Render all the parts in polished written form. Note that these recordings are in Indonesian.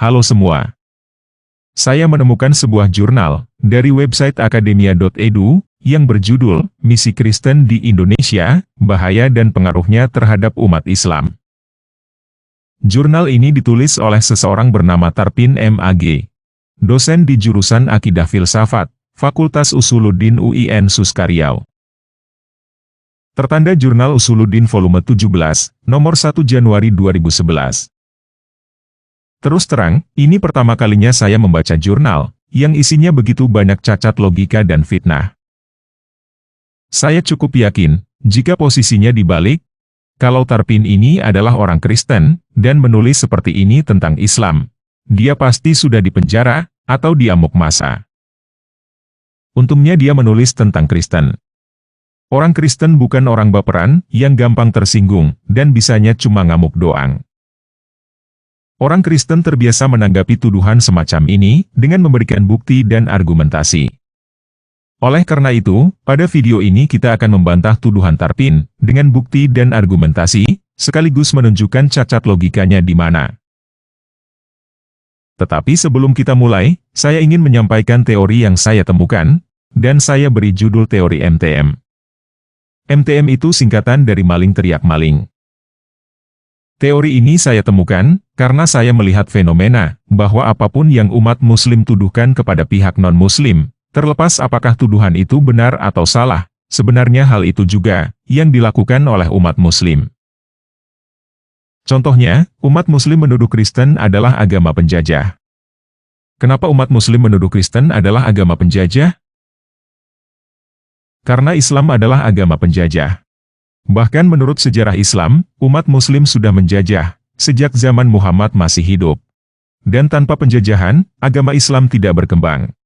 Halo semua. Saya menemukan sebuah jurnal dari website akademia.edu yang berjudul Misi Kristen di Indonesia, Bahaya dan Pengaruhnya Terhadap Umat Islam. Jurnal ini ditulis oleh seseorang bernama Tarpin MAG, dosen di jurusan Akidah Filsafat, Fakultas Usuluddin UIN Suskaryau. Tertanda Jurnal Usuluddin volume 17, nomor 1 Januari 2011. Terus terang, ini pertama kalinya saya membaca jurnal, yang isinya begitu banyak cacat logika dan fitnah. Saya cukup yakin, jika posisinya dibalik, kalau Tarpin ini adalah orang Kristen, dan menulis seperti ini tentang Islam, dia pasti sudah dipenjara, atau diamuk massa. Untungnya dia menulis tentang Kristen. Orang Kristen bukan orang baperan, yang gampang tersinggung, dan bisanya cuma ngamuk doang. Orang Kristen terbiasa menanggapi tuduhan semacam ini, dengan memberikan bukti dan argumentasi. Oleh karena itu, pada video ini kita akan membantah tuduhan Tarpin, dengan bukti dan argumentasi, sekaligus menunjukkan cacat logikanya di mana. Tetapi sebelum kita mulai, saya ingin menyampaikan teori yang saya temukan, dan saya beri judul teori MTM. MTM itu singkatan dari maling teriak maling. Teori ini saya temukan, karena saya melihat fenomena, bahwa apapun yang umat muslim tuduhkan kepada pihak non-muslim, terlepas apakah tuduhan itu benar atau salah, sebenarnya hal itu juga, yang dilakukan oleh umat muslim. Contohnya, umat muslim menuduh Kristen adalah agama penjajah. Kenapa umat muslim menuduh Kristen adalah agama penjajah? Karena Islam adalah agama penjajah. Bahkan menurut sejarah Islam, umat muslim sudah menjajah, sejak zaman Muhammad masih hidup. Dan tanpa penjajahan, agama Islam tidak berkembang.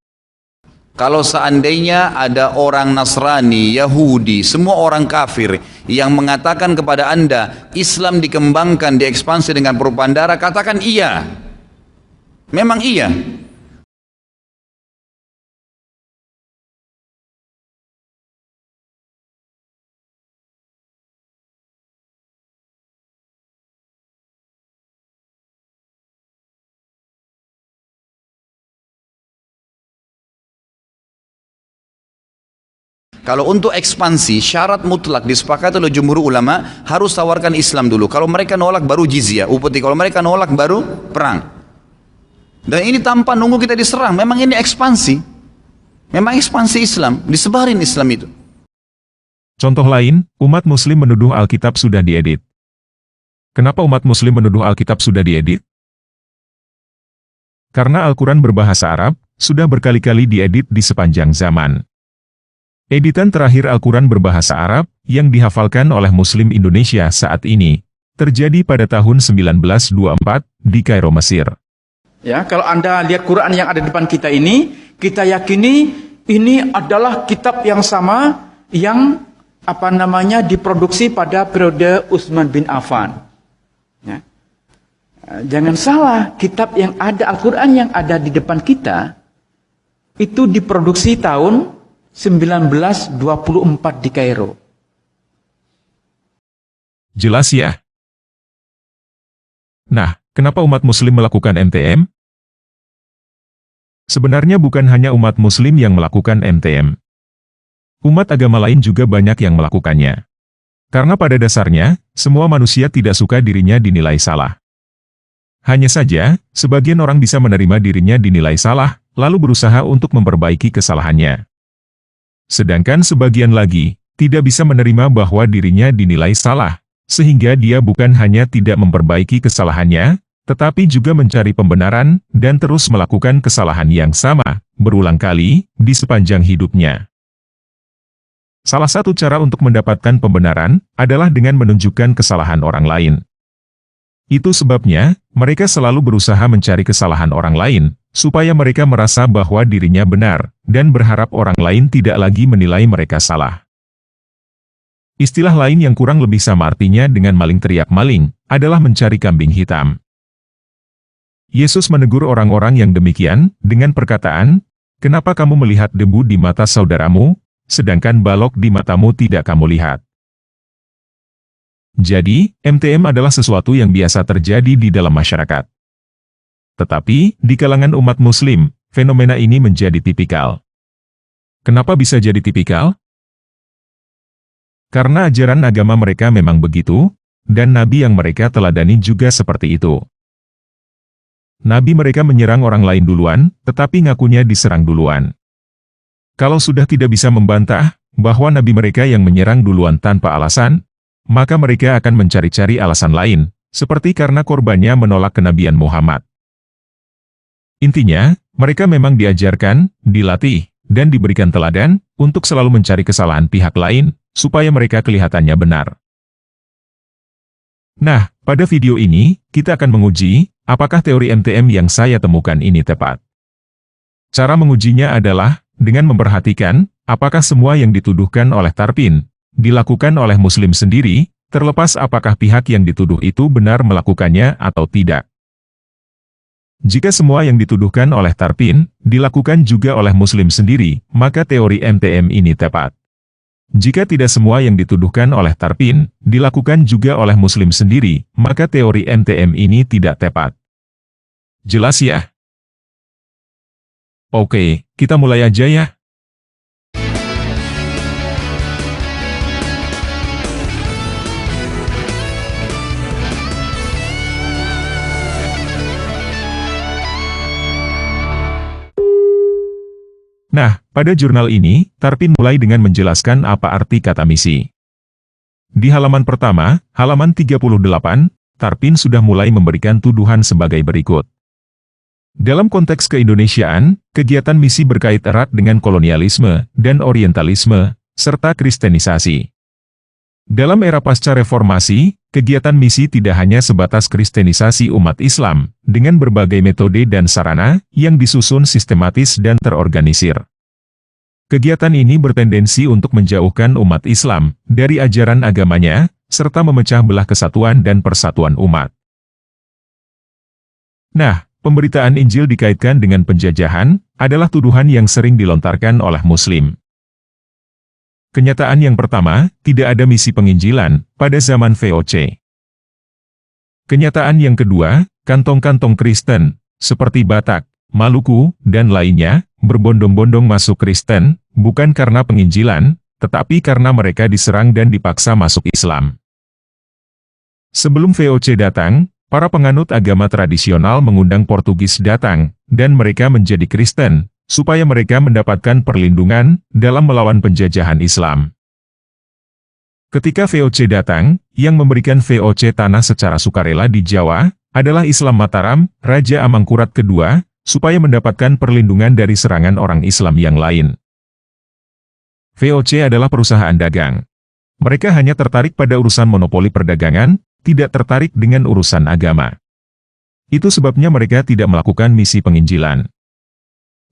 Kalau seandainya ada orang Nasrani, Yahudi, semua orang kafir yang mengatakan kepada Anda, Islam dikembangkan, diekspansi dengan perubahan darah, katakan iya. Memang iya. Kalau untuk ekspansi, syarat mutlak disepakati oleh jumhur ulama, harus tawarkan Islam dulu. Kalau mereka nolak, baru jizyah, upeti. Kalau mereka nolak, baru perang. Dan ini tanpa nunggu kita diserang. Memang ini ekspansi. Memang ekspansi Islam, disebarin Islam itu. Contoh lain, umat muslim menuduh Alkitab sudah diedit. Kenapa umat muslim menuduh Alkitab sudah diedit? Karena Al-Quran berbahasa Arab, sudah berkali-kali diedit di sepanjang zaman. Editan terakhir Al-Quran berbahasa Arab, yang dihafalkan oleh Muslim Indonesia saat ini, terjadi pada tahun 1924, di Kairo, Mesir. Ya, kalau Anda lihat Quran yang ada di depan kita ini, kita yakini ini adalah kitab yang sama, yang diproduksi pada periode Utsman bin Affan. Ya. Jangan salah, kitab yang ada, Al-Quran yang ada di depan kita, itu diproduksi tahun 1924 di Kairo. Jelas ya? Nah, kenapa umat muslim melakukan MTM? Sebenarnya bukan hanya umat muslim yang melakukan MTM. Umat agama lain juga banyak yang melakukannya. Karena pada dasarnya, semua manusia tidak suka dirinya dinilai salah. Hanya saja, sebagian orang bisa menerima dirinya dinilai salah, lalu berusaha untuk memperbaiki kesalahannya. Sedangkan sebagian lagi, tidak bisa menerima bahwa dirinya dinilai salah, sehingga dia bukan hanya tidak memperbaiki kesalahannya, tetapi juga mencari pembenaran, dan terus melakukan kesalahan yang sama, berulang kali, di sepanjang hidupnya. Salah satu cara untuk mendapatkan pembenaran, adalah dengan menunjukkan kesalahan orang lain. Itu sebabnya, mereka selalu berusaha mencari kesalahan orang lain, supaya mereka merasa bahwa dirinya benar, dan berharap orang lain tidak lagi menilai mereka salah. Istilah lain yang kurang lebih sama artinya dengan maling teriak maling, adalah mencari kambing hitam. Yesus menegur orang-orang yang demikian, dengan perkataan, "Kenapa kamu melihat debu di mata saudaramu, sedangkan balok di matamu tidak kamu lihat?" Jadi, MTM adalah sesuatu yang biasa terjadi di dalam masyarakat. Tetapi, di kalangan umat muslim, fenomena ini menjadi tipikal. Kenapa bisa jadi tipikal? Karena ajaran agama mereka memang begitu, dan nabi yang mereka teladani juga seperti itu. Nabi mereka menyerang orang lain duluan, tetapi ngakunya diserang duluan. Kalau sudah tidak bisa membantah bahwa nabi mereka yang menyerang duluan tanpa alasan, maka mereka akan mencari-cari alasan lain, seperti karena korbannya menolak kenabian Muhammad. Intinya, mereka memang diajarkan, dilatih, dan diberikan teladan untuk selalu mencari kesalahan pihak lain, supaya mereka kelihatannya benar. Nah, pada video ini, kita akan menguji, apakah teori MTM yang saya temukan ini tepat. Cara mengujinya adalah, dengan memperhatikan, apakah semua yang dituduhkan oleh Tarpin, dilakukan oleh Muslim sendiri, terlepas apakah pihak yang dituduh itu benar melakukannya atau tidak. Jika semua yang dituduhkan oleh Tarpin, dilakukan juga oleh Muslim sendiri, maka teori MTM ini tepat. Jika tidak semua yang dituduhkan oleh Tarpin, dilakukan juga oleh Muslim sendiri, maka teori MTM ini tidak tepat. Jelas ya? Oke, kita mulai aja ya. Nah, pada jurnal ini, Tarpin mulai dengan menjelaskan apa arti kata misi. Di halaman pertama, halaman 38, Tarpin sudah mulai memberikan tuduhan sebagai berikut. Dalam konteks keindonesiaan, kegiatan misi berkait erat dengan kolonialisme dan orientalisme, serta kristenisasi. Dalam era pasca reformasi, kegiatan misi tidak hanya sebatas kristenisasi umat Islam, dengan berbagai metode dan sarana, yang disusun sistematis dan terorganisir. Kegiatan ini bertendensi untuk menjauhkan umat Islam, dari ajaran agamanya, serta memecah belah kesatuan dan persatuan umat. Nah, pemberitaan Injil dikaitkan dengan penjajahan, adalah tuduhan yang sering dilontarkan oleh Muslim. Kenyataan yang pertama, tidak ada misi penginjilan pada zaman VOC. Kenyataan yang kedua, kantong-kantong Kristen, seperti Batak, Maluku, dan lainnya, berbondong-bondong masuk Kristen, bukan karena penginjilan, tetapi karena mereka diserang dan dipaksa masuk Islam. Sebelum VOC datang, para penganut agama tradisional mengundang Portugis datang, dan mereka menjadi Kristen, supaya mereka mendapatkan perlindungan dalam melawan penjajahan Islam. Ketika VOC datang, yang memberikan VOC tanah secara sukarela di Jawa, adalah Islam Mataram, Raja Amangkurat II, supaya mendapatkan perlindungan dari serangan orang Islam yang lain. VOC adalah perusahaan dagang. Mereka hanya tertarik pada urusan monopoli perdagangan, tidak tertarik dengan urusan agama. Itu sebabnya mereka tidak melakukan misi penginjilan.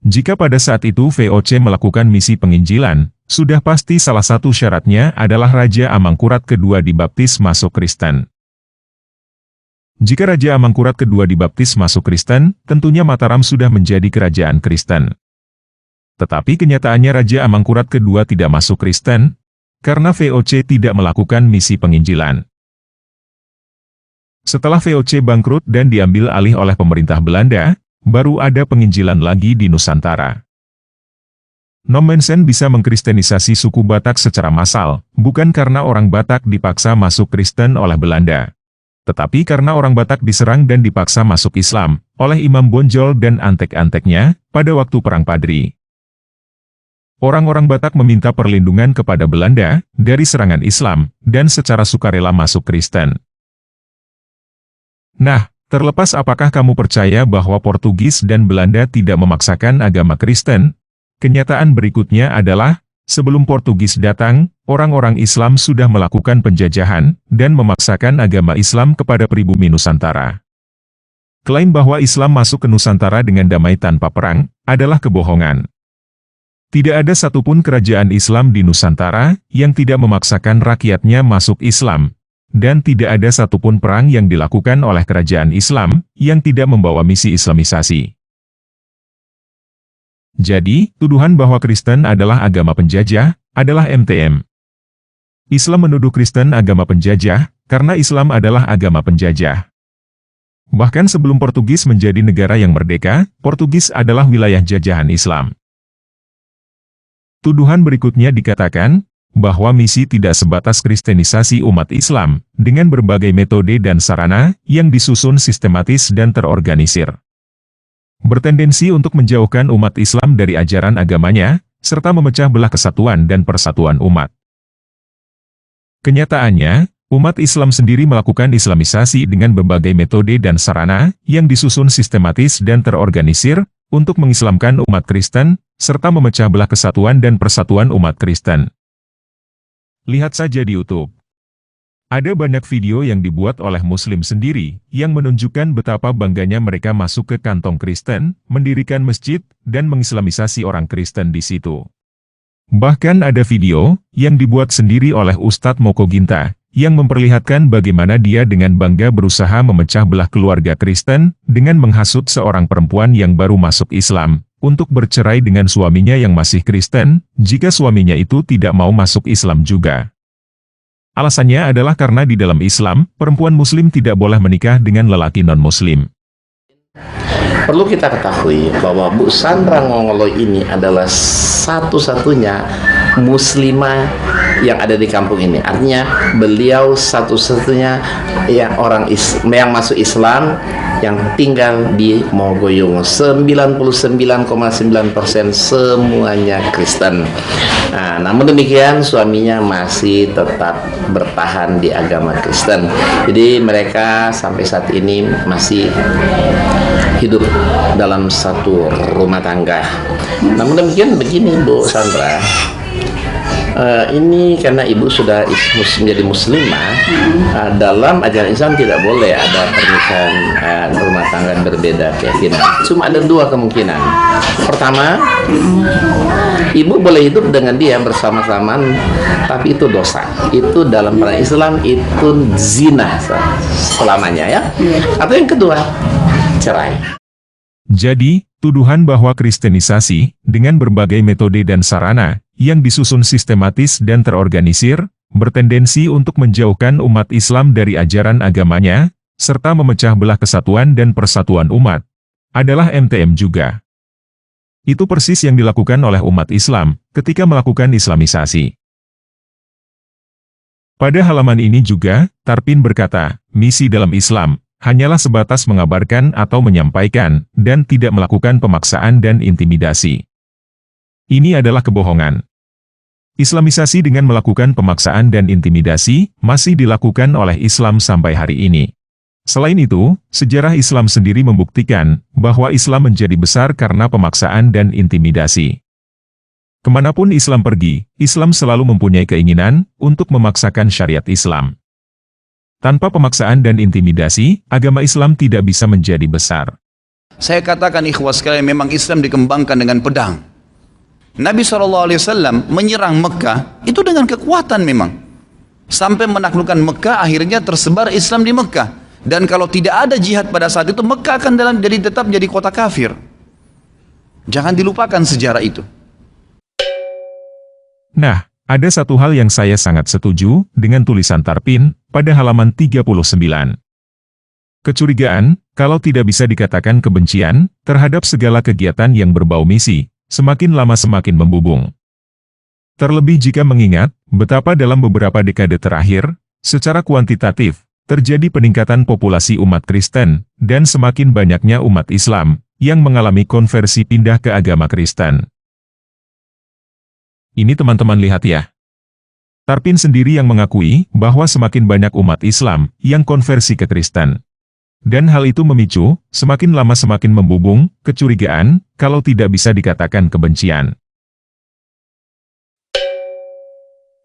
Jika pada saat itu VOC melakukan misi penginjilan, sudah pasti salah satu syaratnya adalah Raja Amangkurat II dibaptis masuk Kristen. Jika Raja Amangkurat II dibaptis masuk Kristen, tentunya Mataram sudah menjadi kerajaan Kristen. Tetapi kenyataannya Raja Amangkurat II tidak masuk Kristen, karena VOC tidak melakukan misi penginjilan. Setelah VOC bangkrut dan diambil alih oleh pemerintah Belanda, baru ada penginjilan lagi di Nusantara. Nommensen bisa mengkristenisasi suku Batak secara massal, bukan karena orang Batak dipaksa masuk Kristen oleh Belanda, tetapi karena orang Batak diserang dan dipaksa masuk Islam, oleh Imam Bonjol dan antek-anteknya, pada waktu Perang Padri. Orang-orang Batak meminta perlindungan kepada Belanda, dari serangan Islam, dan secara sukarela masuk Kristen. Nah, terlepas apakah kamu percaya bahwa Portugis dan Belanda tidak memaksakan agama Kristen, kenyataan berikutnya adalah, sebelum Portugis datang, orang-orang Islam sudah melakukan penjajahan, dan memaksakan agama Islam kepada pribumi Nusantara. Klaim bahwa Islam masuk ke Nusantara dengan damai tanpa perang, adalah kebohongan. Tidak ada satupun kerajaan Islam di Nusantara, yang tidak memaksakan rakyatnya masuk Islam, dan tidak ada satupun perang yang dilakukan oleh kerajaan Islam, yang tidak membawa misi Islamisasi. Jadi, tuduhan bahwa Kristen adalah agama penjajah, adalah MTM. Islam menuduh Kristen agama penjajah, karena Islam adalah agama penjajah. Bahkan sebelum Portugis menjadi negara yang merdeka, Portugis adalah wilayah jajahan Islam. Tuduhan berikutnya dikatakan, bahwa misi tidak sebatas kristenisasi umat Islam, dengan berbagai metode dan sarana, yang disusun sistematis dan terorganisir. Bertendensi untuk menjauhkan umat Islam dari ajaran agamanya, serta memecah belah kesatuan dan persatuan umat. Kenyataannya, umat Islam sendiri melakukan islamisasi dengan berbagai metode dan sarana, yang disusun sistematis dan terorganisir, untuk mengislamkan umat Kristen, serta memecah belah kesatuan dan persatuan umat Kristen. Lihat saja di YouTube. Ada banyak video yang dibuat oleh Muslim sendiri, yang menunjukkan betapa bangganya mereka masuk ke kantong Kristen, mendirikan masjid, dan mengislamisasi orang Kristen di situ. Bahkan ada video, yang dibuat sendiri oleh Ustadz Moko Ginta, yang memperlihatkan bagaimana dia dengan bangga berusaha memecah belah keluarga Kristen, dengan menghasut seorang perempuan yang baru masuk Islam, untuk bercerai dengan suaminya yang masih Kristen, jika suaminya itu tidak mau masuk Islam juga. Alasannya adalah karena di dalam Islam, perempuan Muslim tidak boleh menikah dengan lelaki non-Muslim. Perlu kita ketahui bahwa Bu Sandra Ngongolo ini adalah satu-satunya muslimah yang ada di kampung ini. Artinya beliau satu-satunya yang masuk Islam yang tinggal di Mogoyong. 99,9% semuanya Kristen. Nah, namun demikian suaminya masih tetap bertahan di agama Kristen. Jadi mereka sampai saat ini masih hidup dalam satu rumah tangga. Namun demikian begini Bu Sandra, ini karena ibu sudah menjadi muslimah, dalam ajaran Islam tidak boleh ada pernikahan rumah tangga berbeda keyakinan. Cuma ada dua kemungkinan. Pertama, ibu boleh hidup dengan dia bersama-sama, tapi itu dosa. Itu dalam pandangan Islam itu zina selamanya ya. Atau yang kedua, cerai. Jadi, tuduhan bahwa kristenisasi, dengan berbagai metode dan sarana, yang disusun sistematis dan terorganisir, bertendensi untuk menjauhkan umat Islam dari ajaran agamanya, serta memecah belah kesatuan dan persatuan umat, adalah MTM juga. Itu persis yang dilakukan oleh umat Islam, ketika melakukan islamisasi. Pada halaman ini juga, Tarpin berkata, misi dalam Islam, hanyalah sebatas mengabarkan atau menyampaikan, dan tidak melakukan pemaksaan dan intimidasi. Ini adalah kebohongan. Islamisasi dengan melakukan pemaksaan dan intimidasi, masih dilakukan oleh Islam sampai hari ini. Selain itu, sejarah Islam sendiri membuktikan, bahwa Islam menjadi besar karena pemaksaan dan intimidasi. Kemanapun Islam pergi, Islam selalu mempunyai keinginan, untuk memaksakan syariat Islam. Tanpa pemaksaan dan intimidasi, agama Islam tidak bisa menjadi besar. Saya katakan ikhwas sekalian, memang Islam dikembangkan dengan pedang. Nabi SAW menyerang Mekah, itu dengan kekuatan memang. Sampai menaklukkan Mekah, akhirnya tersebar Islam di Mekah. Dan kalau tidak ada jihad pada saat itu, Mekah akan tetap jadi kota kafir. Jangan dilupakan sejarah itu. Nah, ada satu hal yang saya sangat setuju, dengan tulisan Tarpin, pada halaman 39. Kecurigaan, kalau tidak bisa dikatakan kebencian, terhadap segala kegiatan yang berbau misi, semakin lama semakin membubung. Terlebih jika mengingat, betapa dalam beberapa dekade terakhir, secara kuantitatif, terjadi peningkatan populasi umat Kristen, dan semakin banyaknya umat Islam, yang mengalami konversi pindah ke agama Kristen. Ini teman-teman lihat ya. Tarpin sendiri yang mengakui bahwa semakin banyak umat Islam yang konversi ke Kristen. Dan hal itu memicu, semakin lama semakin membubung, kecurigaan, kalau tidak bisa dikatakan kebencian.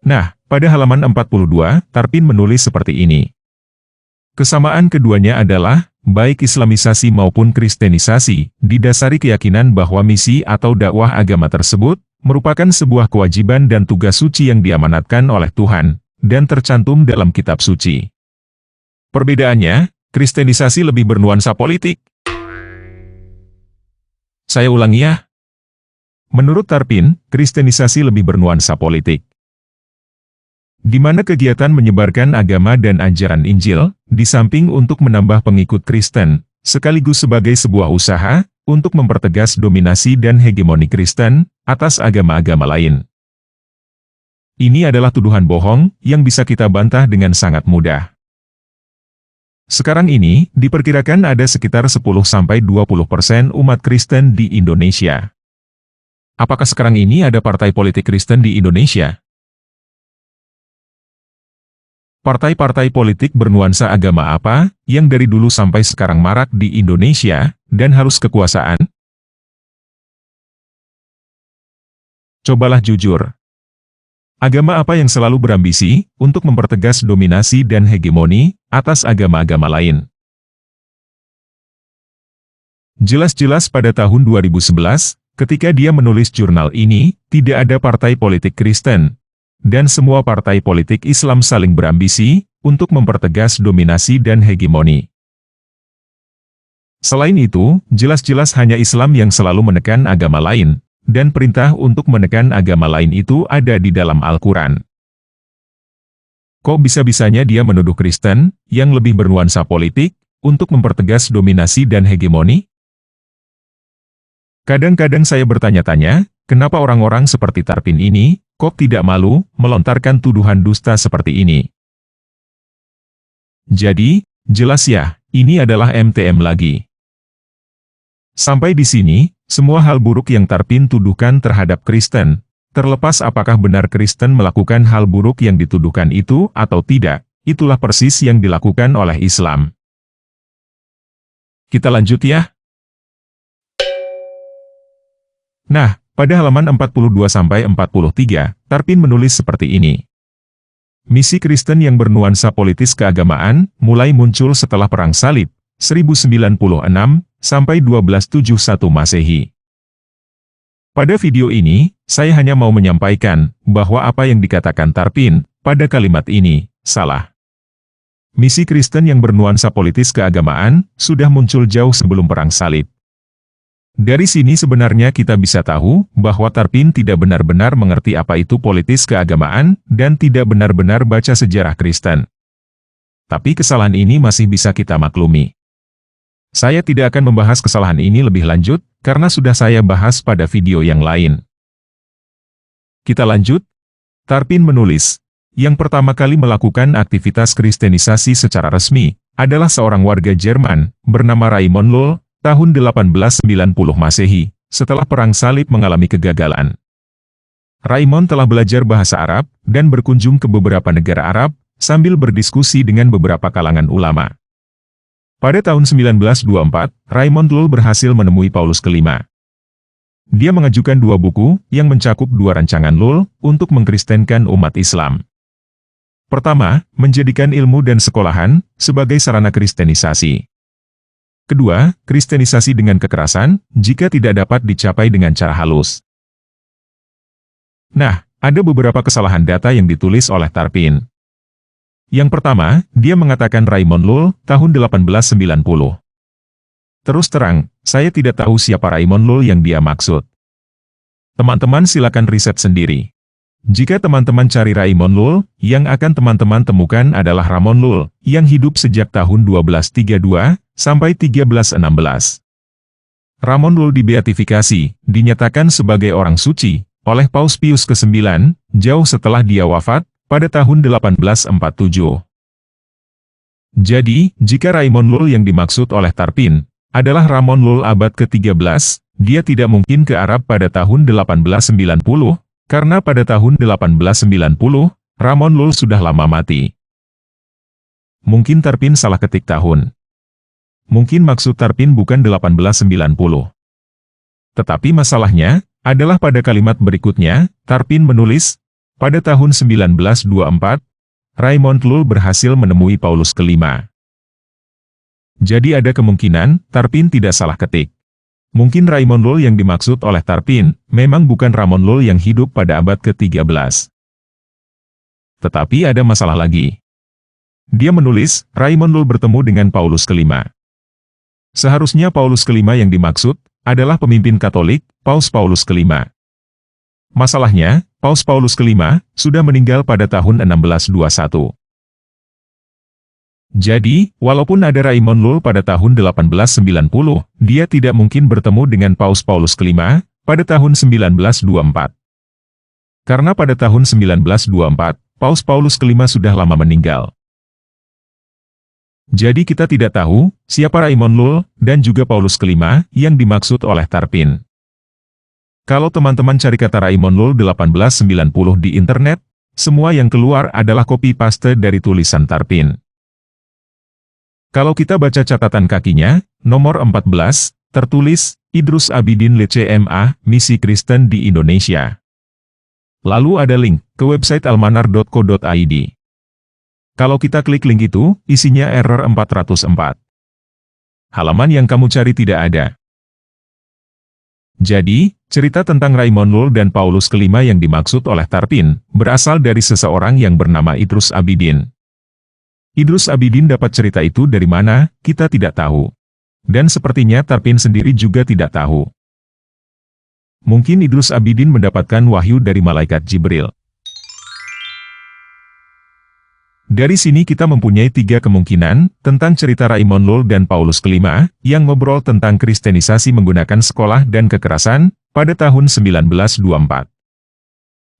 Nah, pada halaman 42, Tarpin menulis seperti ini. Kesamaan keduanya adalah, baik islamisasi maupun kristenisasi, didasari keyakinan bahwa misi atau dakwah agama tersebut, merupakan sebuah kewajiban dan tugas suci yang diamanatkan oleh Tuhan, dan tercantum dalam kitab suci. Perbedaannya, kristenisasi lebih bernuansa politik. Saya ulangi ya. Menurut Tarpin, kristenisasi lebih bernuansa politik. di mana kegiatan menyebarkan agama dan ajaran Injil, di samping untuk menambah pengikut Kristen, sekaligus sebagai sebuah usaha untuk mempertegas dominasi dan hegemoni Kristen atas agama-agama lain. Ini adalah tuduhan bohong yang bisa kita bantah dengan sangat mudah. Sekarang ini, diperkirakan ada sekitar 10-20% umat Kristen di Indonesia. Apakah sekarang ini ada partai politik Kristen di Indonesia? Partai-partai politik bernuansa agama apa yang dari dulu sampai sekarang marak di Indonesia dan harus kekuasaan? Cobalah jujur. Agama apa yang selalu berambisi untuk mempertegas dominasi dan hegemoni atas agama-agama lain? Jelas-jelas pada tahun 2011, ketika dia menulis jurnal ini, tidak ada partai politik Kristen, dan semua partai politik Islam saling berambisi untuk mempertegas dominasi dan hegemoni. Selain itu, jelas-jelas hanya Islam yang selalu menekan agama lain, dan perintah untuk menekan agama lain itu ada di dalam Al-Quran. Kok bisa-bisanya dia menuduh Kristen, yang lebih bernuansa politik, untuk mempertegas dominasi dan hegemoni? Kadang-kadang saya bertanya-tanya, kenapa orang-orang seperti Tarpin ini, kok tidak malu, melontarkan tuduhan dusta seperti ini? Jadi, jelas ya, ini adalah MTM lagi. Sampai di sini, semua hal buruk yang Tarpin tuduhkan terhadap Kristen, terlepas apakah benar Kristen melakukan hal buruk yang dituduhkan itu atau tidak, itulah persis yang dilakukan oleh Islam. Kita lanjut ya. Nah, pada halaman 42-43, Tarpin menulis seperti ini. Misi Kristen yang bernuansa politis keagamaan mulai muncul setelah Perang Salib, 1096, sampai 1271 Masehi. Pada video ini, saya hanya mau menyampaikan bahwa apa yang dikatakan Tarpin pada kalimat ini salah. Misi Kristen yang bernuansa politis keagamaan sudah muncul jauh sebelum Perang Salib. Dari sini sebenarnya kita bisa tahu bahwa Tarpin tidak benar-benar mengerti apa itu politis keagamaan dan tidak benar-benar baca sejarah Kristen. Tapi kesalahan ini masih bisa kita maklumi. Saya tidak akan membahas kesalahan ini lebih lanjut, karena sudah saya bahas pada video yang lain. Kita lanjut. Tarpin menulis, yang pertama kali melakukan aktivitas kristenisasi secara resmi, adalah seorang warga Jerman, bernama Raymond Lull, tahun 1890 Masehi, setelah Perang Salib mengalami kegagalan. Raymond telah belajar bahasa Arab, dan berkunjung ke beberapa negara Arab, sambil berdiskusi dengan beberapa kalangan ulama. Pada tahun 1924, Raymond Lull berhasil menemui Paulus kelima. Dia mengajukan 2 buku yang mencakup 2 rancangan Lull untuk mengkristenkan umat Islam. Pertama, menjadikan ilmu dan sekolahan sebagai sarana kristenisasi. Kedua, kristenisasi dengan kekerasan jika tidak dapat dicapai dengan cara halus. Nah, ada beberapa kesalahan data yang ditulis oleh Tarpin. Yang pertama, dia mengatakan Raymond Lull tahun 1890. Terus terang, saya tidak tahu siapa Raymond Lull yang dia maksud. Teman-teman silakan riset sendiri. Jika teman-teman cari Raymond Lull, yang akan teman-teman temukan adalah Ramon Lull, yang hidup sejak tahun 1232 sampai 1316. Ramon Lull dibeatifikasi, dinyatakan sebagai orang suci, oleh Paus Pius ke-9, jauh setelah dia wafat, pada tahun 1847. Jadi, jika Raymond Lull yang dimaksud oleh Tarpin adalah Ramon Lull abad ke-13, dia tidak mungkin ke Arab pada tahun 1890, karena pada tahun 1890, Ramon Lull sudah lama mati. Mungkin Tarpin salah ketik tahun. Mungkin maksud Tarpin bukan 1890. Tetapi masalahnya adalah pada kalimat berikutnya, Tarpin menulis, pada tahun 1924, Raymond Lull berhasil menemui Paulus kelima. Jadi ada kemungkinan, Tarpin tidak salah ketik. Mungkin Raymond Lull yang dimaksud oleh Tarpin, memang bukan Ramon Lull yang hidup pada abad ke-13. Tetapi ada masalah lagi. Dia menulis, Raymond Lull bertemu dengan Paulus kelima. Seharusnya Paulus kelima yang dimaksud, adalah pemimpin Katolik, Paus Paulus kelima. Masalahnya, Paus Paulus kelima, sudah meninggal pada tahun 1621. Jadi, walaupun ada Raimund Lull pada tahun 1890, dia tidak mungkin bertemu dengan Paus Paulus kelima pada tahun 1924. Karena pada tahun 1924, Paus Paulus kelima sudah lama meninggal. Jadi kita tidak tahu siapa Raimund Lull dan juga Paulus kelima yang dimaksud oleh Tarpin. Kalau teman-teman cari kata Raimund Lull 1890 di internet, semua yang keluar adalah copy paste dari tulisan Tarpin. Kalau kita baca catatan kakinya, nomor 14, tertulis, Idrus Abidin LCMA, Misi Kristen di Indonesia. Lalu ada link ke website almanar.co.id. Kalau kita klik link itu, isinya error 404. Halaman yang kamu cari tidak ada. Jadi, cerita tentang Raimund Lull dan Paulus kelima yang dimaksud oleh Tarpin, berasal dari seseorang yang bernama Idrus Abidin. Idrus Abidin dapat cerita itu dari mana, kita tidak tahu. Dan sepertinya Tarpin sendiri juga tidak tahu. Mungkin Idrus Abidin mendapatkan wahyu dari malaikat Jibril. Dari sini kita mempunyai 3 kemungkinan tentang cerita Raimund Lull dan Paulus kelima yang ngobrol tentang kristenisasi menggunakan sekolah dan kekerasan pada tahun 1924.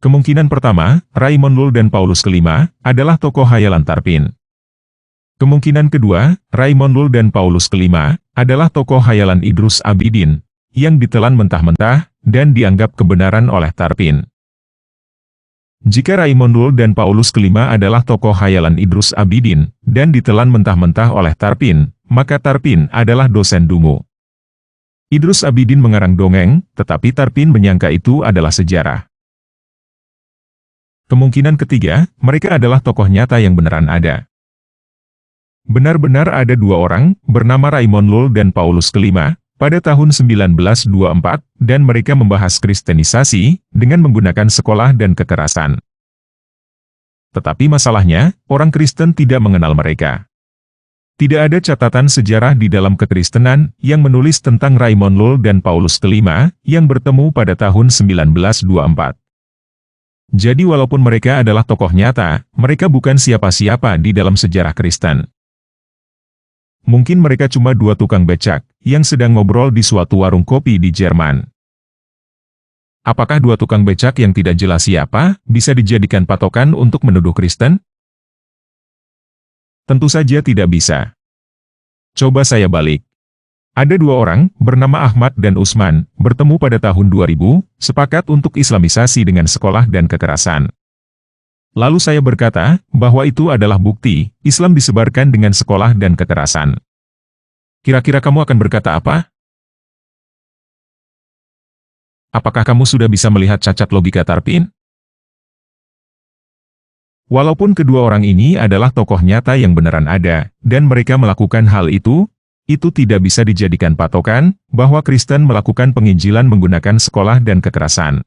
Kemungkinan pertama, Raimund Lull dan Paulus kelima adalah tokoh hayalan Tarpin. Kemungkinan kedua, Raimund Lull dan Paulus kelima adalah tokoh hayalan Idrus Abidin yang ditelan mentah-mentah dan dianggap kebenaran oleh Tarpin. Jika Raimund Lull dan Paulus kelima adalah tokoh hayalan Idrus Abidin dan ditelan mentah-mentah oleh Tarpin, maka Tarpin adalah dosen dungu. Idrus Abidin mengarang dongeng, tetapi Tarpin menyangka itu adalah sejarah. Kemungkinan ketiga, mereka adalah tokoh nyata yang beneran ada. Benar-benar ada 2 orang, bernama Raimund Lull dan Paulus kelima, pada tahun 1924, dan mereka membahas kristenisasi dengan menggunakan sekolah dan kekerasan. Tetapi masalahnya, orang Kristen tidak mengenal mereka. Tidak ada catatan sejarah di dalam kekristenan yang menulis tentang Raimund Lull dan Paulus kelima yang bertemu pada tahun 1924. Jadi walaupun mereka adalah tokoh nyata, mereka bukan siapa-siapa di dalam sejarah Kristen. Mungkin mereka cuma 2 tukang becak yang sedang ngobrol di suatu warung kopi di Jerman. Apakah 2 tukang becak yang tidak jelas siapa bisa dijadikan patokan untuk menuduh Kristen? Tentu saja tidak bisa. Coba saya balik. Ada 2 orang, bernama Ahmad dan Usman, bertemu pada tahun 2000, sepakat untuk islamisasi dengan sekolah dan kekerasan. Lalu saya berkata, bahwa itu adalah bukti, Islam disebarkan dengan sekolah dan kekerasan. Kira-kira kamu akan berkata apa? Apakah kamu sudah bisa melihat cacat logika Tarpin? Walaupun kedua orang ini adalah tokoh nyata yang beneran ada, dan mereka melakukan hal itu tidak bisa dijadikan patokan, bahwa Kristen melakukan penginjilan menggunakan sekolah dan kekerasan.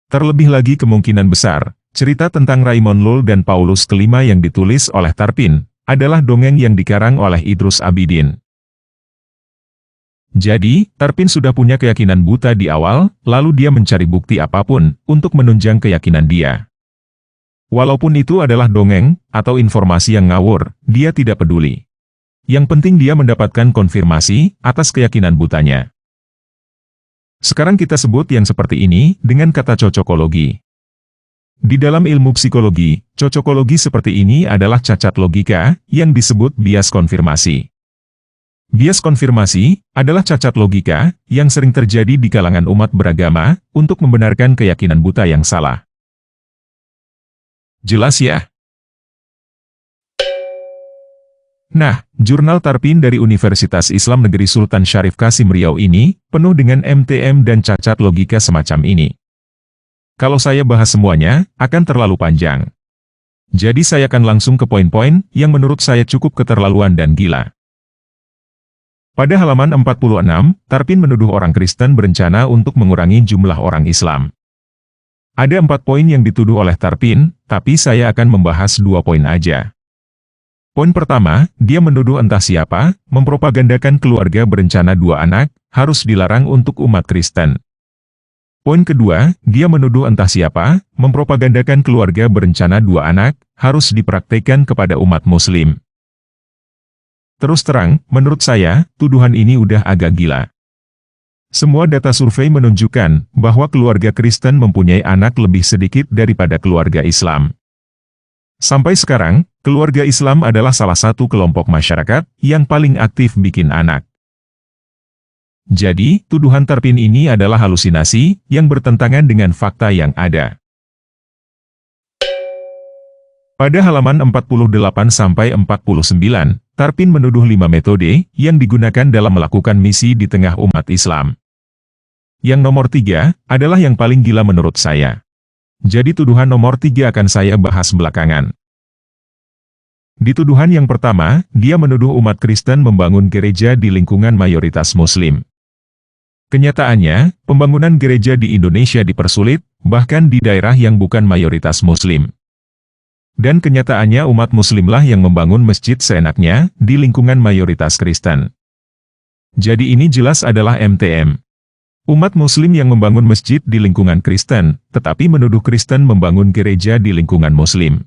Terlebih lagi kemungkinan besar, cerita tentang Raimund Lull dan Paulus kelima yang ditulis oleh Tarpin, adalah dongeng yang dikarang oleh Idrus Abidin. Jadi, Tarpin sudah punya keyakinan buta di awal, lalu dia mencari bukti apapun, untuk menunjang keyakinan dia. Walaupun itu adalah dongeng, atau informasi yang ngawur, dia tidak peduli. Yang penting dia mendapatkan konfirmasi, atas keyakinan butanya. Sekarang kita sebut yang seperti ini, dengan kata cocokologi. Di dalam ilmu psikologi, cocokologi seperti ini adalah cacat logika, yang disebut bias konfirmasi. Bias konfirmasi adalah cacat logika, yang sering terjadi di kalangan umat beragama, untuk membenarkan keyakinan buta yang salah. Jelas ya? Nah, jurnal Tarpin dari Universitas Islam Negeri Sultan Syarif Kasim Riau ini, penuh dengan MTM dan cacat logika semacam ini. Kalau saya bahas semuanya, akan terlalu panjang. Jadi saya akan langsung ke poin-poin yang menurut saya cukup keterlaluan dan gila. Pada halaman 46, Tarpin menuduh orang Kristen berencana untuk mengurangi jumlah orang Islam. Ada 4 poin yang dituduh oleh Tarpin, tapi saya akan membahas 2 poin aja. Poin pertama, dia menuduh entah siapa, mempropagandakan keluarga berencana 2 anak, harus dilarang untuk umat Kristen. Poin kedua, dia menuduh entah siapa, mempropagandakan keluarga berencana 2 anak, harus dipraktekkan kepada umat muslim. Terus terang, menurut saya, tuduhan ini udah agak gila. Semua data survei menunjukkan bahwa keluarga Kristen mempunyai anak lebih sedikit daripada keluarga Islam. Sampai sekarang, keluarga Islam adalah salah satu kelompok masyarakat yang paling aktif bikin anak. Jadi, tuduhan Tarpin ini adalah halusinasi yang bertentangan dengan fakta yang ada. Pada halaman 48-49, Tarpin menuduh 5 metode yang digunakan dalam melakukan misi di tengah umat Islam. Yang nomor 3 adalah yang paling gila menurut saya. Jadi tuduhan nomor 3 akan saya bahas belakangan. Di tuduhan yang pertama, dia menuduh umat Kristen membangun gereja di lingkungan mayoritas Muslim. Kenyataannya, pembangunan gereja di Indonesia dipersulit, bahkan di daerah yang bukan mayoritas Muslim. Dan kenyataannya umat Muslimlah yang membangun masjid seenaknya, di lingkungan mayoritas Kristen. Jadi ini jelas adalah MTM. Umat Muslim yang membangun masjid di lingkungan Kristen, tetapi menuduh Kristen membangun gereja di lingkungan Muslim.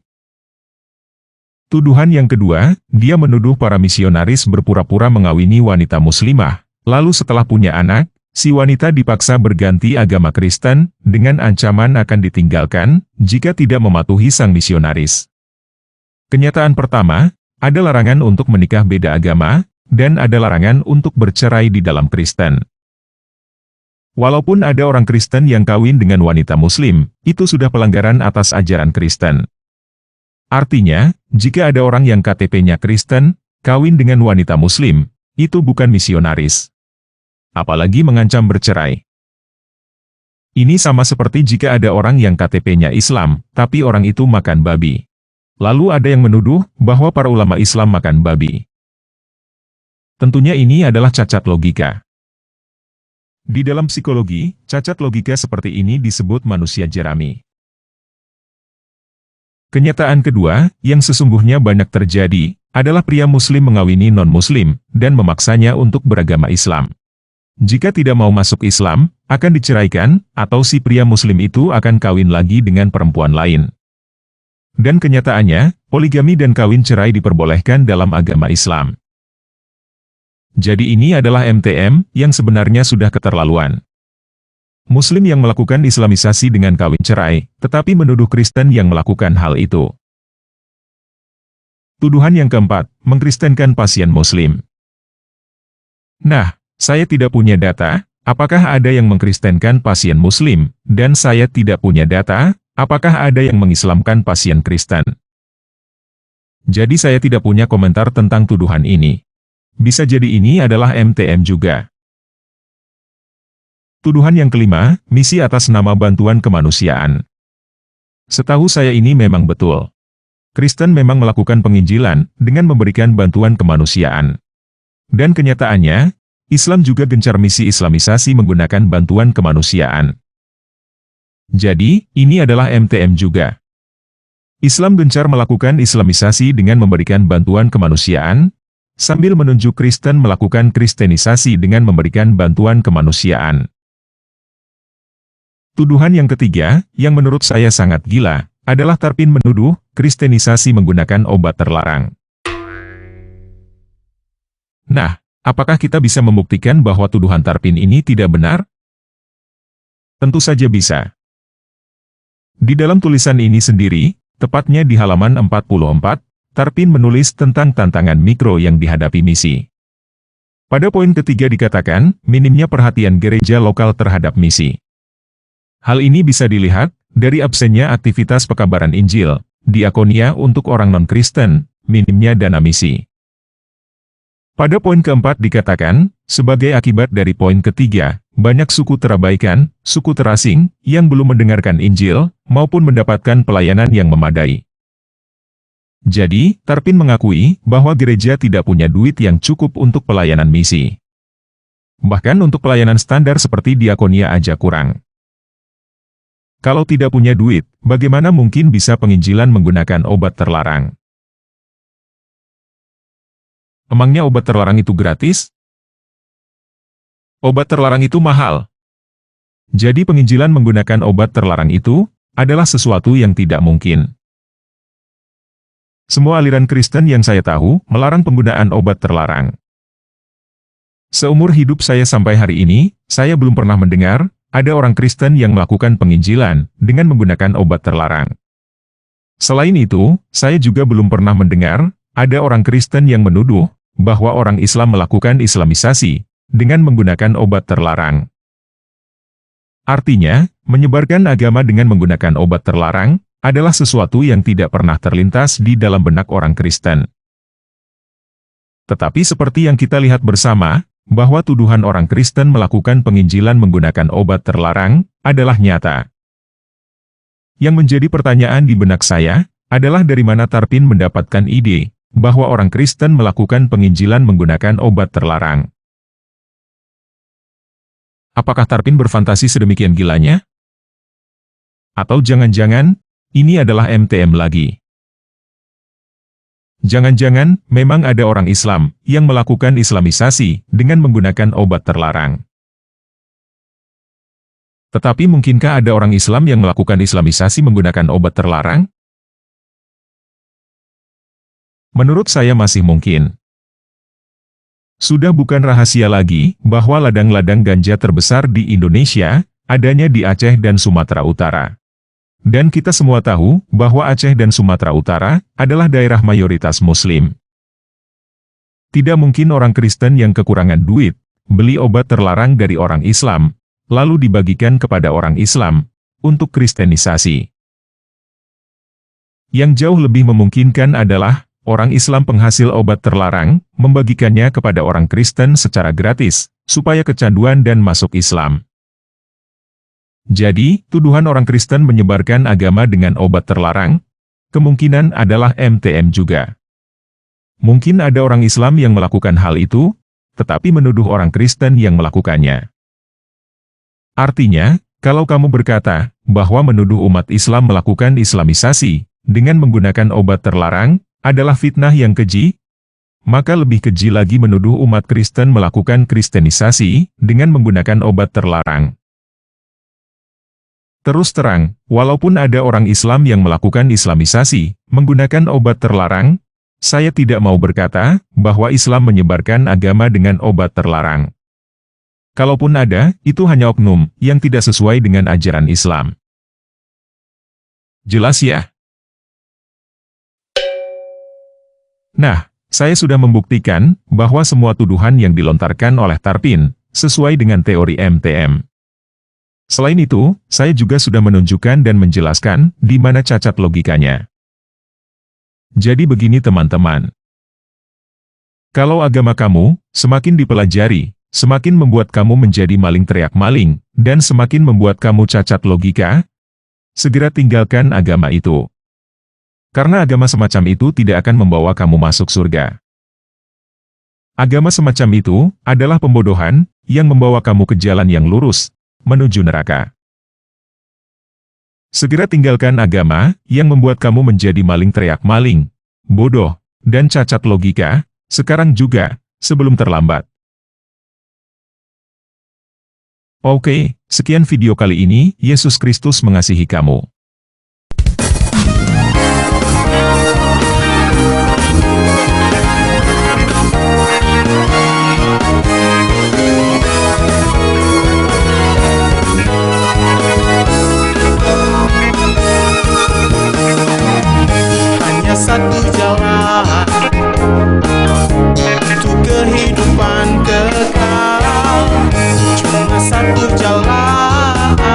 Tuduhan yang kedua, dia menuduh para misionaris berpura-pura mengawini wanita Muslimah, lalu setelah punya anak, si wanita dipaksa berganti agama Kristen, dengan ancaman akan ditinggalkan, jika tidak mematuhi sang misionaris. Kenyataan pertama, ada larangan untuk menikah beda agama, dan ada larangan untuk bercerai di dalam Kristen. Walaupun ada orang Kristen yang kawin dengan wanita Muslim, itu sudah pelanggaran atas ajaran Kristen. Artinya, jika ada orang yang KTP-nya Kristen, kawin dengan wanita Muslim, itu bukan misionaris. Apalagi mengancam bercerai. Ini sama seperti jika ada orang yang KTP-nya Islam, tapi orang itu makan babi. Lalu ada yang menuduh bahwa para ulama Islam makan babi. Tentunya ini adalah cacat logika. Di dalam psikologi, cacat logika seperti ini disebut manusia jerami. Kenyataan kedua, yang sesungguhnya banyak terjadi, adalah pria Muslim mengawini non-Muslim, dan memaksanya untuk beragama Islam. Jika tidak mau masuk Islam, akan diceraikan, atau si pria Muslim itu akan kawin lagi dengan perempuan lain. Dan kenyataannya, poligami dan kawin cerai diperbolehkan dalam agama Islam. Jadi ini adalah MTM, yang sebenarnya sudah keterlaluan. Muslim yang melakukan Islamisasi dengan kawin cerai, tetapi menuduh Kristen yang melakukan hal itu. Tuduhan yang keempat, mengkristenkan pasien Muslim. Nah, saya tidak punya data, apakah ada yang mengkristenkan pasien Muslim, dan saya tidak punya data, apakah ada yang mengislamkan pasien Kristen. Jadi saya tidak punya komentar tentang tuduhan ini. Bisa jadi ini adalah MTM juga. Tuduhan yang kelima, misi atas nama bantuan kemanusiaan. Setahu saya ini memang betul. Kristen memang melakukan penginjilan dengan memberikan bantuan kemanusiaan. Dan kenyataannya, Islam juga gencar misi Islamisasi menggunakan bantuan kemanusiaan. Jadi, ini adalah MTM juga. Islam gencar melakukan Islamisasi dengan memberikan bantuan kemanusiaan, sambil menunjuk Kristen melakukan Kristenisasi dengan memberikan bantuan kemanusiaan. Tuduhan yang ketiga, yang menurut saya sangat gila, adalah Tarpin menuduh Kristenisasi menggunakan obat terlarang. Nah, apakah kita bisa membuktikan bahwa tuduhan Tarpin ini tidak benar? Tentu saja bisa. Di dalam tulisan ini sendiri, tepatnya di halaman 44, Tarpin menulis tentang tantangan mikro yang dihadapi misi. Pada poin ketiga dikatakan, minimnya perhatian gereja lokal terhadap misi. Hal ini bisa dilihat dari absennya aktivitas pekabaran Injil, diakonia untuk orang non-Kristen, minimnya dana misi. Pada poin keempat dikatakan, sebagai akibat dari poin ketiga, banyak suku terabaikan, suku terasing, yang belum mendengarkan Injil, maupun mendapatkan pelayanan yang memadai. Jadi, Tarpin mengakui bahwa gereja tidak punya duit yang cukup untuk pelayanan misi. Bahkan untuk pelayanan standar seperti diakonia aja kurang. Kalau tidak punya duit, bagaimana mungkin bisa penginjilan menggunakan obat terlarang? Emangnya obat terlarang itu gratis? Obat terlarang itu mahal. Jadi penginjilan menggunakan obat terlarang itu adalah sesuatu yang tidak mungkin. Semua aliran Kristen yang saya tahu melarang penggunaan obat terlarang. Seumur hidup saya sampai hari ini, saya belum pernah mendengar ada orang Kristen yang melakukan penginjilan dengan menggunakan obat terlarang. Selain itu, saya juga belum pernah mendengar ada orang Kristen yang menuduh bahwa orang Islam melakukan Islamisasi dengan menggunakan obat terlarang. Artinya, menyebarkan agama dengan menggunakan obat terlarang adalah sesuatu yang tidak pernah terlintas di dalam benak orang Kristen. Tetapi seperti yang kita lihat bersama, bahwa tuduhan orang Kristen melakukan penginjilan menggunakan obat terlarang adalah nyata. Yang menjadi pertanyaan di benak saya adalah dari mana Tarpin mendapatkan ide bahwa orang Kristen melakukan penginjilan menggunakan obat terlarang. Apakah Tarpin berfantasi sedemikian gilanya? Atau jangan-jangan ini adalah MTM lagi? Jangan-jangan memang ada orang Islam yang melakukan Islamisasi dengan menggunakan obat terlarang. Tetapi mungkinkah ada orang Islam yang melakukan Islamisasi menggunakan obat terlarang? Menurut saya masih mungkin. Sudah bukan rahasia lagi bahwa ladang-ladang ganja terbesar di Indonesia adanya di Aceh dan Sumatera Utara. Dan kita semua tahu bahwa Aceh dan Sumatera Utara adalah daerah mayoritas Muslim. Tidak mungkin orang Kristen yang kekurangan duit beli obat terlarang dari orang Islam, lalu dibagikan kepada orang Islam untuk kristenisasi. Yang jauh lebih memungkinkan adalah orang Islam penghasil obat terlarang membagikannya kepada orang Kristen secara gratis, supaya kecanduan dan masuk Islam. Jadi, tuduhan orang Kristen menyebarkan agama dengan obat terlarang, kemungkinan adalah MTM juga. Mungkin ada orang Islam yang melakukan hal itu, tetapi menuduh orang Kristen yang melakukannya. Artinya, kalau kamu berkata bahwa menuduh umat Islam melakukan Islamisasi dengan menggunakan obat terlarang adalah fitnah yang keji, maka lebih keji lagi menuduh umat Kristen melakukan kristenisasi dengan menggunakan obat terlarang. Terus terang, walaupun ada orang Islam yang melakukan Islamisasi menggunakan obat terlarang, saya tidak mau berkata bahwa Islam menyebarkan agama dengan obat terlarang. Kalaupun ada, itu hanya oknum yang tidak sesuai dengan ajaran Islam. Jelas ya? Nah, saya sudah membuktikan bahwa semua tuduhan yang dilontarkan oleh Tarpin sesuai dengan teori MTM. Selain itu, saya juga sudah menunjukkan dan menjelaskan di mana cacat logikanya. Jadi begini teman-teman. Kalau agama kamu semakin dipelajari, semakin membuat kamu menjadi maling teriak maling, dan semakin membuat kamu cacat logika, segera tinggalkan agama itu. Karena agama semacam itu tidak akan membawa kamu masuk surga. Agama semacam itu adalah pembodohan yang membawa kamu ke jalan yang lurus, menuju neraka. Segera tinggalkan agama yang membuat kamu menjadi maling teriak maling, bodoh, dan cacat logika, sekarang juga, sebelum terlambat. Oke, sekian video kali ini. Yesus Kristus mengasihi kamu. Satu jalan untuk kehidupan kekal, cuma satu jalan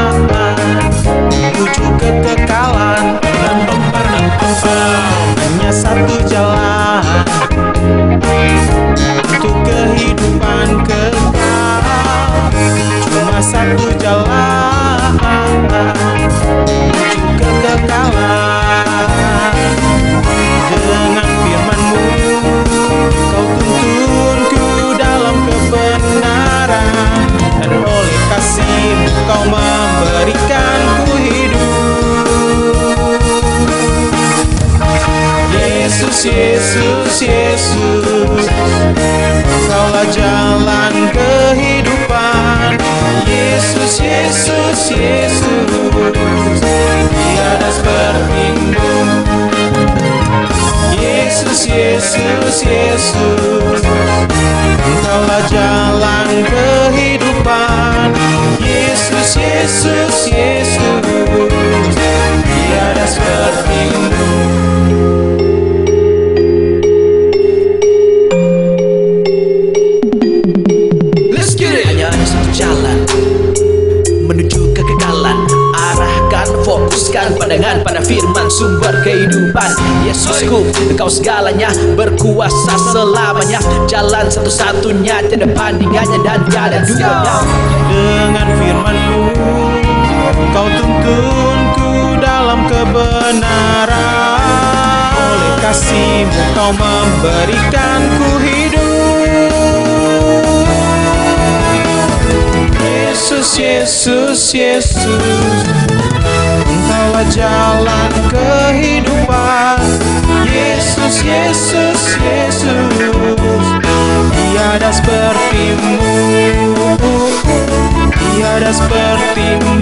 menuju kekekalan. Hanya satu jalan untuk kehidupan kekal, cuma satu jalan menuju kekekalan. Dengan firman-Mu, Kau tuntunku dalam kebenaran, dan oleh kasih-Mu Kau memberikanku hidup. Yesus, Yesus, Yesus, Kaulah jalan kehidupan. Yesus, Yesus, sumber kehidupan. Yesusku, Engkau segalanya, berkuasa selamanya, jalan satu-satunya, tiada bandingannya dan tiada duanya. Dengan firman-Mu, Kau tuntunku dalam kebenaran. Oleh kasih-Mu Kau memberikanku hidup. Yesus, Yesus, Yesus, Engkaulah jalan kehidupan. Yesus, Yesus, Yesus, tiada seperti-Mu, tiada seperti-Mu.